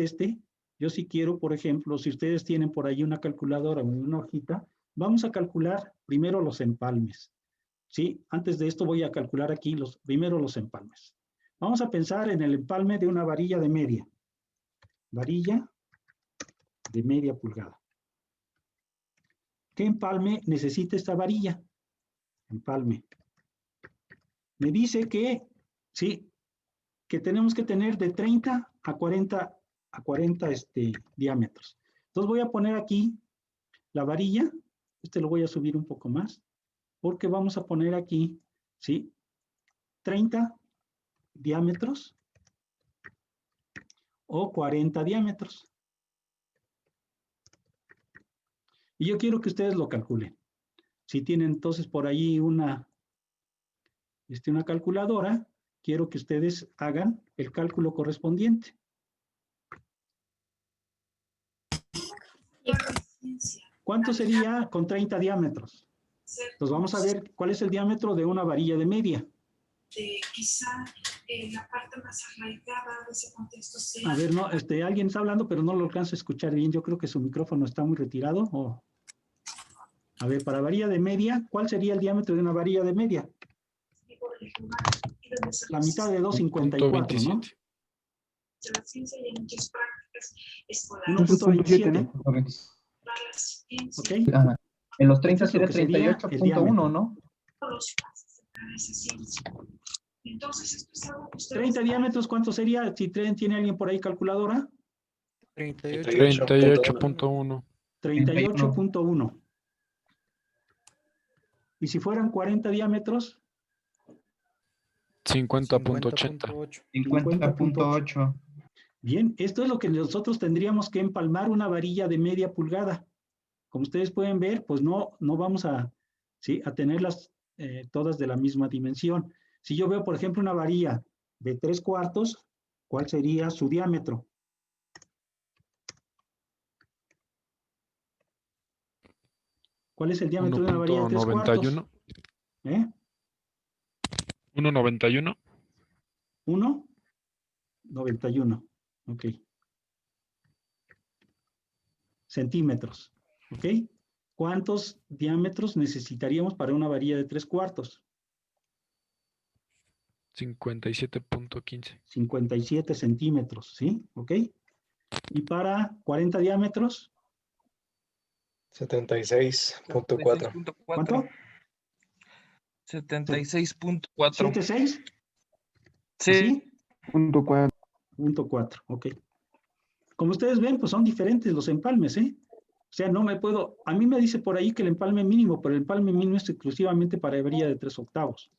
S1: yo sí quiero, por ejemplo, si ustedes tienen por ahí una calculadora o una hojita, vamos a calcular primero los empalmes. ¿Sí? Antes de esto voy a calcular aquí primero los empalmes. Vamos a pensar en el empalme de una varilla de media. Varilla de media pulgada. ¿Qué empalme necesita esta varilla? Empalme. Me dice que, sí, que tenemos que tener de 30 a 40 diámetros. Entonces voy a poner aquí la varilla, lo voy a subir un poco más, porque vamos a poner aquí, ¿sí? 30 diámetros o 40 diámetros. Y yo quiero que ustedes lo calculen. Si tienen entonces por ahí una calculadora, quiero que ustedes hagan el cálculo correspondiente. ¿Cuánto sería con 30 diámetros? Entonces vamos a ver cuál es el diámetro de una varilla de media.
S4: Quizá la parte más arraigada de ese contexto sea...
S1: A ver, no, alguien está hablando, pero no lo alcanzo a escuchar bien. Yo creo que su micrófono está muy retirado. A ver, para varilla de media, ¿cuál sería el diámetro de una varilla de media? La mitad de 2,54, ¿no? 1,27, ¿no? ¿Ok?
S5: Ajá. En los 30
S1: Esto es lo
S5: sería
S1: que sería el
S5: 38.1, ¿no?
S4: Entonces, esto es algo que
S1: 30 diámetros, ¿cuánto sería? Si tiene alguien por ahí calculadora.
S6: 38.1.
S1: 38.1. Y si fueran 40 diámetros,
S6: 50.80.
S3: 50.8.
S1: bien, esto es lo que nosotros tendríamos que empalmar una varilla de media pulgada. Como ustedes pueden ver, pues no vamos a tenerlas todas de la misma dimensión. Si yo veo, por ejemplo, una varilla de 3/4, ¿cuál sería su diámetro? ¿Cuál es el diámetro de una varilla de 3/4?
S6: 1.91.
S1: 1,91. Ok. Centímetros. ¿Ok? ¿Cuántos diámetros necesitaríamos para una varilla de 3/4?
S6: 57.15.
S1: 57 centímetros, ¿sí? ¿Ok? Y para 40 diámetros,
S7: 76.4.
S1: ¿cuánto?
S7: 76.4.
S1: 76.
S7: Sí.
S1: ¿Así?
S3: Punto 4.
S1: 0.4, ok. Como ustedes ven, pues son diferentes los empalmes, ¿eh? O sea, no me puedo... A mí me dice por ahí que el empalme mínimo, pero el empalme mínimo es exclusivamente para varilla de 3/8.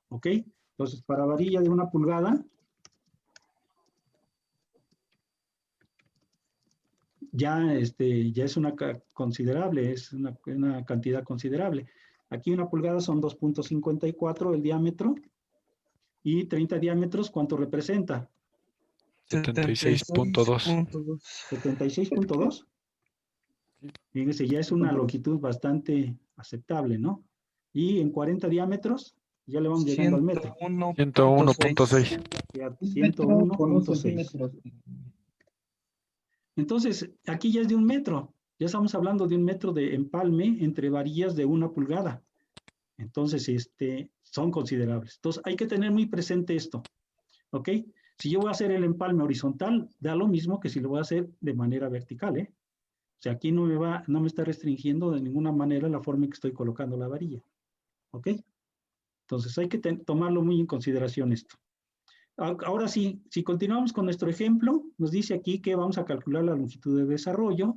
S1: ¿Ok? Entonces, para varilla de 1 pulgada, ya es una considerable, es una cantidad considerable. Aquí 1 pulgada son 2.54 el diámetro y 30 diámetros, ¿cuánto representa?
S6: 76.2.
S1: 76.2. Fíjense, ya es una longitud bastante aceptable, ¿no? Y en 40 diámetros, ya le vamos llegando al metro.
S6: 101.6.
S1: 101.6. Entonces, aquí ya es de 1 metro. Ya estamos hablando de 1 metro de empalme entre varillas de 1 pulgada. Entonces, son considerables. Entonces, hay que tener muy presente esto. ¿Ok? Si yo voy a hacer el empalme horizontal, da lo mismo que si lo voy a hacer de manera vertical, ¿eh? O sea, aquí no me está restringiendo de ninguna manera la forma en que estoy colocando la varilla. ¿Ok? Entonces, hay que tomarlo muy en consideración esto. Ahora sí, si continuamos con nuestro ejemplo, nos dice aquí que vamos a calcular la longitud de desarrollo,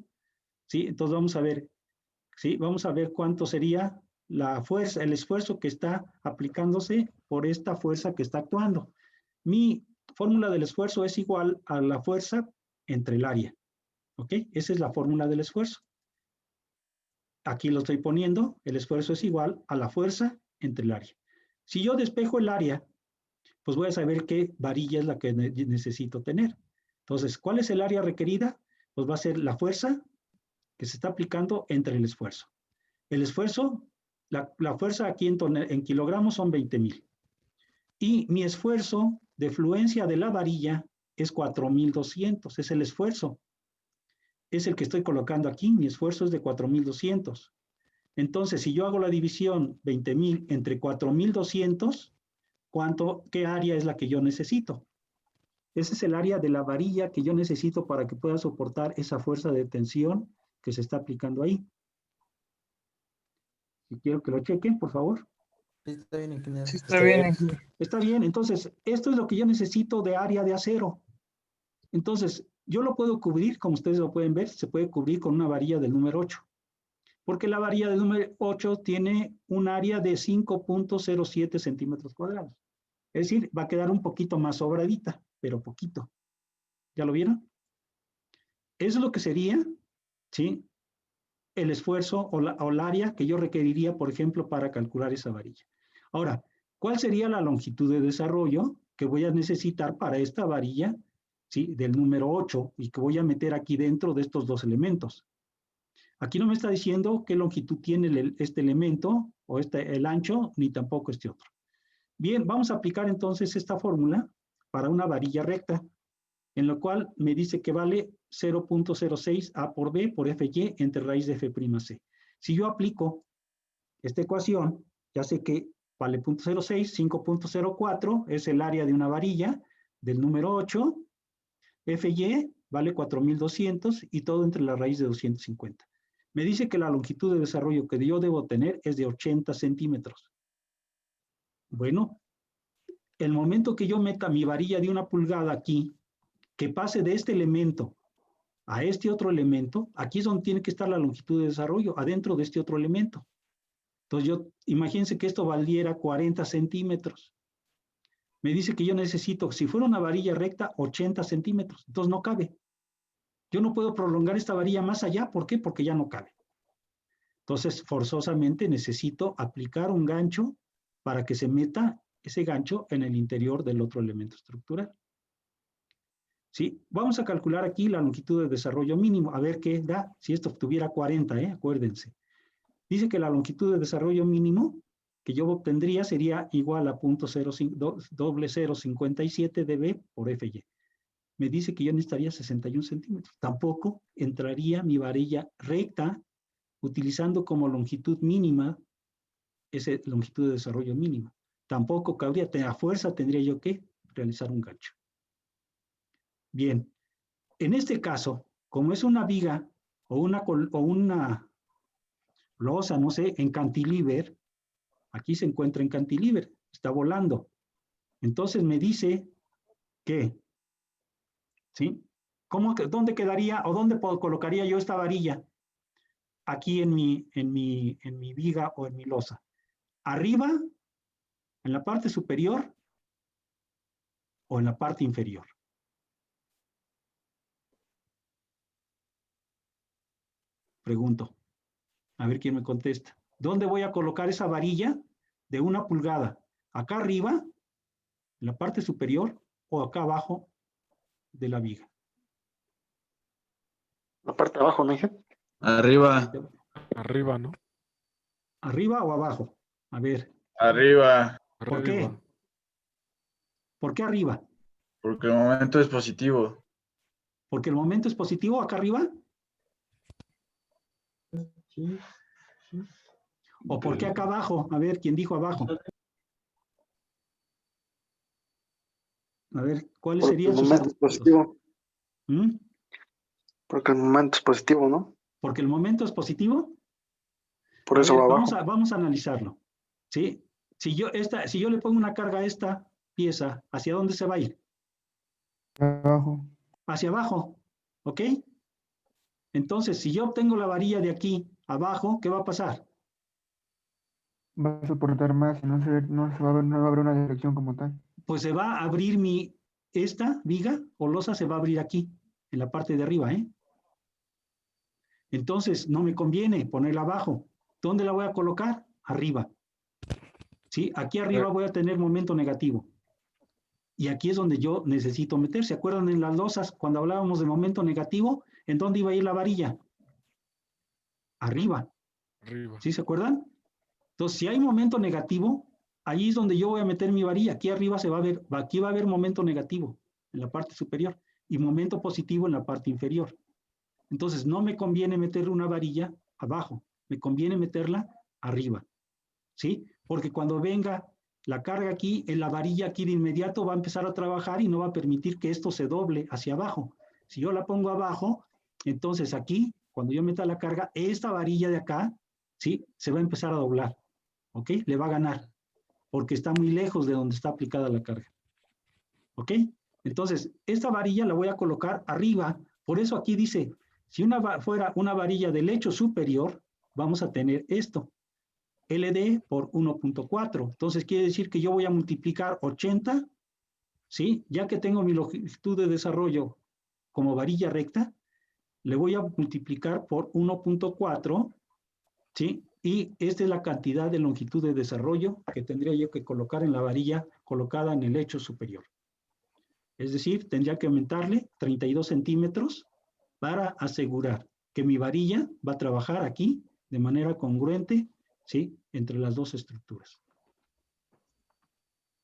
S1: ¿sí? Entonces vamos a ver, ¿sí? Vamos a ver cuánto sería la fuerza, el esfuerzo que está aplicándose por esta fuerza que está actuando. Mi fórmula del esfuerzo es igual a la fuerza entre el área, ¿ok? Esa es la fórmula del esfuerzo. Aquí lo estoy poniendo, el esfuerzo es igual a la fuerza entre el área. Si yo despejo el área, pues voy a saber qué varilla es la que necesito tener. Entonces, ¿cuál es el área requerida? Pues va a ser la fuerza que se está aplicando entre el esfuerzo. El esfuerzo, la fuerza aquí en kilogramos son 20,000. Y mi esfuerzo de fluencia de la varilla es 4,200, es el esfuerzo. Es el que estoy colocando aquí, mi esfuerzo es de 4,200. Entonces, si yo hago la división 20,000 entre 4,200, ¿qué área es la que yo necesito? Ese es el área de la varilla que yo necesito para que pueda soportar esa fuerza de tensión que se está aplicando ahí. Y quiero que lo chequen, por favor.
S5: Sí, está bien, ingeniero.
S7: Sí, está bien, ingeniero.
S1: Está bien, entonces, esto es lo que yo necesito de área de acero. Entonces, yo lo puedo cubrir, como ustedes lo pueden ver, se puede cubrir con una varilla del número 8. Porque la varilla del número 8 tiene un área de 5.07 centímetros cuadrados. Es decir, va a quedar un poquito más sobradita, pero poquito. ¿Ya lo vieron? Eso es lo que sería, ¿sí?, el esfuerzo o el área que yo requeriría, por ejemplo, para calcular esa varilla. Ahora, ¿cuál sería la longitud de desarrollo que voy a necesitar para esta varilla, ¿sí?, del número 8 y que voy a meter aquí dentro de estos dos elementos? Aquí no me está diciendo qué longitud tiene este elemento o el ancho, ni tampoco este otro. Bien, vamos a aplicar entonces esta fórmula para una varilla recta, en lo cual me dice que vale 0.06 A por B por FY entre raíz de F'(C). Si yo aplico esta ecuación, ya sé que vale 0.06, 5.04 es el área de una varilla del número 8, FY vale 4,200 y todo entre la raíz de 250. Me dice que la longitud de desarrollo que yo debo tener es de 80 centímetros. Bueno, el momento que yo meta mi varilla de 1 pulgada aquí, que pase de este elemento a este otro elemento, aquí es donde tiene que estar la longitud de desarrollo, adentro de este otro elemento. Entonces imagínense que esto valiera 40 centímetros. Me dice que yo necesito, si fuera una varilla recta, 80 centímetros. Entonces no cabe. Yo no puedo prolongar esta varilla más allá. ¿Por qué? Porque ya no cabe. Entonces, forzosamente necesito aplicar un gancho para que se meta ese gancho en el interior del otro elemento estructural. ¿Sí? Vamos a calcular aquí la longitud de desarrollo mínimo, a ver qué da si esto tuviera 40, acuérdense. Dice que la longitud de desarrollo mínimo que yo obtendría sería igual a 0.0057 dB por FY. Me dice que yo necesitaría 61 centímetros. Tampoco entraría mi varilla recta utilizando como longitud mínima esa longitud de desarrollo mínimo. Tampoco cabría, a fuerza tendría yo que realizar un gancho. Bien, en este caso, como es una viga o una losa, no sé, en cantilever, aquí se encuentra en cantilever, está volando. Entonces me dice que, ¿sí? ¿Dónde quedaría o dónde colocaría yo esta varilla? Aquí en mi viga o en mi losa. ¿Arriba, en la parte superior o en la parte inferior? Pregunto. A ver quién me contesta. ¿Dónde voy a colocar esa varilla de 1 pulgada? ¿Acá arriba, en la parte superior, o acá abajo de la viga?
S2: La parte de abajo, ¿no, dije?
S8: Arriba.
S6: Arriba, ¿no?
S1: ¿Arriba o abajo? A ver.
S8: Arriba.
S1: ¿Por qué? ¿Por qué arriba?
S8: Porque el momento es positivo.
S1: ¿Porque el momento es positivo acá arriba?
S5: Sí.
S1: ¿O por qué acá abajo? A ver, ¿quién dijo abajo? A ver, ¿cuáles
S2: Porque
S1: serían
S2: el
S1: sus
S2: momento es
S1: argumentos?
S2: positivo.
S1: ¿Mm?
S2: Porque el momento es positivo, ¿no?
S1: ¿Porque el momento es positivo?
S2: Por eso va abajo.
S1: Vamos a analizarlo. ¿Sí? Si yo le pongo una carga a esta pieza, ¿hacia dónde se va a ir?
S3: Abajo.
S1: Hacia abajo. ¿Ok? Entonces, si yo obtengo la varilla de aquí abajo, ¿qué va a pasar?
S3: Va a soportar más y no va a haber una dirección como tal.
S1: Pues se va a abrir esta viga o losa se va a abrir aquí, en la parte de arriba, ¿eh? Entonces, no me conviene ponerla abajo. ¿Dónde la voy a colocar? Arriba. ¿Sí? Aquí arriba voy a tener momento negativo. Y aquí es donde yo necesito meter. ¿Se acuerdan en las losas cuando hablábamos de momento negativo? ¿En dónde iba a ir la varilla? Arriba.
S6: Arriba.
S1: ¿Sí se acuerdan? Entonces, si hay momento negativo, ahí es donde yo voy a meter mi varilla. Aquí arriba se va a ver, aquí va a haber momento negativo en la parte superior y momento positivo en la parte inferior. Entonces, no me conviene meter una varilla abajo, me conviene meterla arriba, ¿sí? Porque cuando venga la carga aquí, en la varilla aquí de inmediato va a empezar a trabajar y no va a permitir que esto se doble hacia abajo. Si yo la pongo abajo, entonces aquí, cuando yo meta la carga, esta varilla de acá, ¿sí? Se va a empezar a doblar, ¿ok? Le va a ganar, porque está muy lejos de donde está aplicada la carga, ¿ok? Entonces, esta varilla la voy a colocar arriba, por eso aquí dice, si fuera una varilla del lecho superior, vamos a tener esto, LD por 1.4. Entonces, quiere decir que yo voy a multiplicar 80, ¿sí? Ya que tengo mi longitud de desarrollo como varilla recta, le voy a multiplicar por 1.4, ¿sí? Y esta es la cantidad de longitud de desarrollo que tendría yo que colocar en la varilla colocada en el lecho superior. Es decir, tendría que aumentarle 32 centímetros para asegurar que mi varilla va a trabajar aquí de manera congruente, ¿sí? Entre las dos estructuras.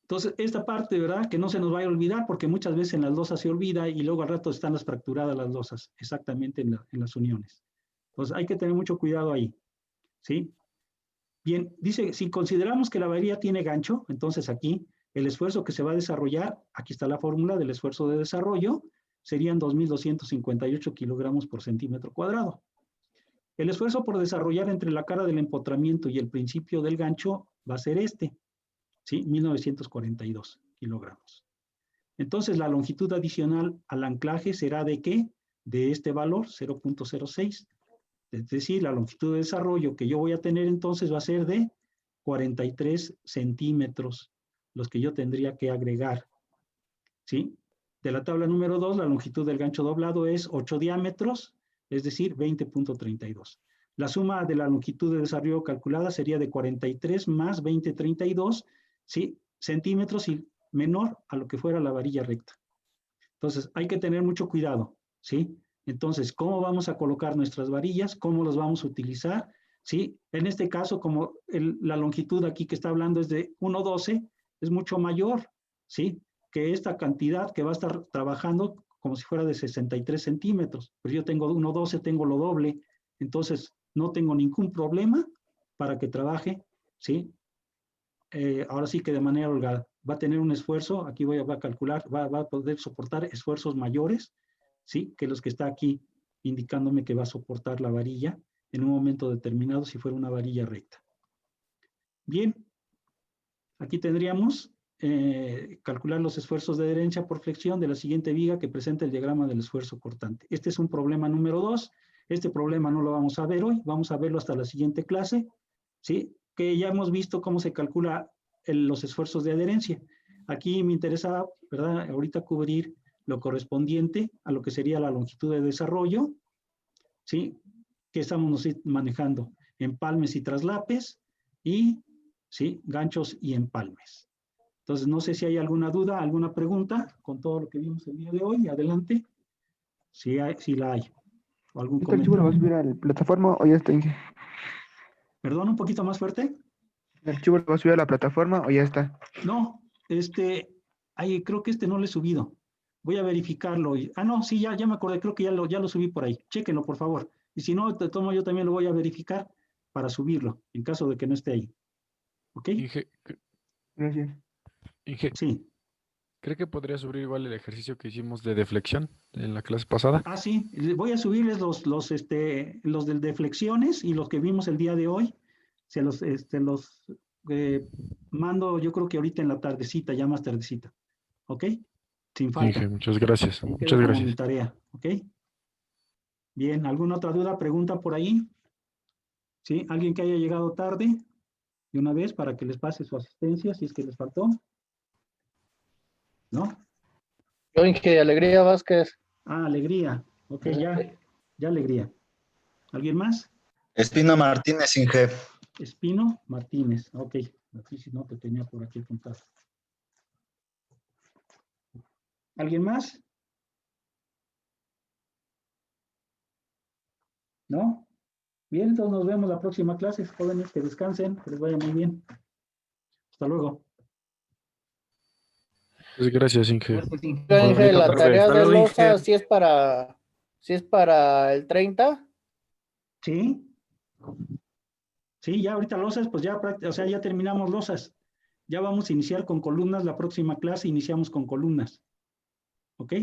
S1: Entonces, esta parte, ¿verdad? Que no se nos vaya a olvidar, porque muchas veces en las losas se olvida y luego al rato están las fracturadas las losas, exactamente en las uniones. Entonces, hay que tener mucho cuidado ahí, ¿sí? Bien, dice, si consideramos que la varilla tiene gancho, entonces aquí el esfuerzo que se va a desarrollar, aquí está la fórmula del esfuerzo de desarrollo, serían 2.258 kilogramos por centímetro cuadrado. El esfuerzo por desarrollar entre la cara del empotramiento y el principio del gancho va a ser este, ¿sí? 1.942 kilogramos. Entonces, la longitud adicional al anclaje será ¿de qué? De este valor, 0.06. Es decir, la longitud de desarrollo que yo voy a tener entonces va a ser de 43 centímetros, los que yo tendría que agregar, ¿sí? De la tabla número 2, la longitud del gancho doblado es 8 diámetros, es decir, 20.32. La suma de la longitud de desarrollo calculada sería de 43 más 20.32, ¿sí? Centímetros y menor a lo que fuera la varilla recta. Entonces, hay que tener mucho cuidado, ¿sí? Entonces, ¿cómo vamos a colocar nuestras varillas? ¿Cómo las vamos a utilizar? ¿Sí? En este caso, como la longitud aquí que está hablando es de 1.12, es mucho mayor, ¿sí? Que esta cantidad que va a estar trabajando como si fuera de 63 centímetros. Pero yo tengo 1.12, tengo lo doble, entonces no tengo ningún problema para que trabaje, ¿sí? Ahora sí que de manera holgada. Va a tener un esfuerzo, aquí voy a calcular, va a poder soportar esfuerzos mayores, ¿sí? Que los que está aquí indicándome que va a soportar la varilla en un momento determinado si fuera una varilla recta. Bien, aquí tendríamos calcular los esfuerzos de adherencia por flexión de la siguiente viga que presenta el diagrama del esfuerzo cortante. Este es un problema número 2. Este problema no lo vamos a ver hoy, vamos a verlo hasta la siguiente clase, ¿sí? Que ya hemos visto cómo se calcula los esfuerzos de adherencia. Aquí me interesa, ¿verdad? Ahorita cubrir lo correspondiente a lo que sería la longitud de desarrollo, ¿sí? Que estamos manejando, empalmes y traslapes, y, ¿sí? Ganchos y empalmes. Entonces, no sé si hay alguna duda, alguna pregunta con todo lo que vimos el día de hoy. Adelante, si la hay. ¿O algún
S3: ¿Este archivo lo vas a subir a la plataforma o ya está, Inge?
S1: Perdón, un poquito más fuerte.
S3: ¿El archivo lo vas a subir a la plataforma o ya está?
S1: No, creo que no lo he subido. Voy a verificarlo. No, sí, ya me acordé, creo que ya lo subí por ahí. Chéquenlo, por favor. Y si no, yo también lo voy a verificar para subirlo, en caso de que no esté ahí. ¿Ok?
S6: Inge,
S3: Gracias.
S6: Inge,
S1: Sí.
S6: ¿cree que podría subir igual el ejercicio que hicimos de deflexión en la clase pasada?
S1: Sí, voy a subirles los del de flexiones y los que vimos el día de hoy. Se los mando, yo creo que ahorita en la tardecita, ya más tardecita. ¿Ok? Sin falta.
S6: Inge, muchas gracias.
S1: Ahí
S6: Muchas
S1: queda como mi
S6: gracias.
S1: tarea. ¿Ok? Bien, ¿alguna otra duda, pregunta por ahí? ¿Sí? ¿Alguien que haya llegado tarde? De una vez para que les pase su asistencia, si es que les faltó. ¿No?
S7: Yo, Inge, Alegría Vázquez.
S1: Alegría. Ok, ya Alegría. ¿Alguien más?
S9: Espino Martínez, Inge.
S1: Espino Martínez. Ok, así si no te tenía por aquí apuntado. ¿Alguien más? ¿No? Bien, entonces nos vemos la próxima clase, jóvenes, que descansen, que les vaya muy bien. Hasta luego.
S6: Pues gracias, Inge.
S3: Gracias, Inge.
S7: Yo, Inge,
S6: Bonita
S7: la
S6: tarde.
S7: tarea
S6: Hasta
S7: de
S6: luego,
S7: losa
S6: Inge.
S7: si es para el 30.
S1: ¿Sí? Sí, ya ahorita losas, pues ya, o sea, ya terminamos losas. Ya vamos a iniciar con columnas, la próxima clase iniciamos con columnas. ¿Ok?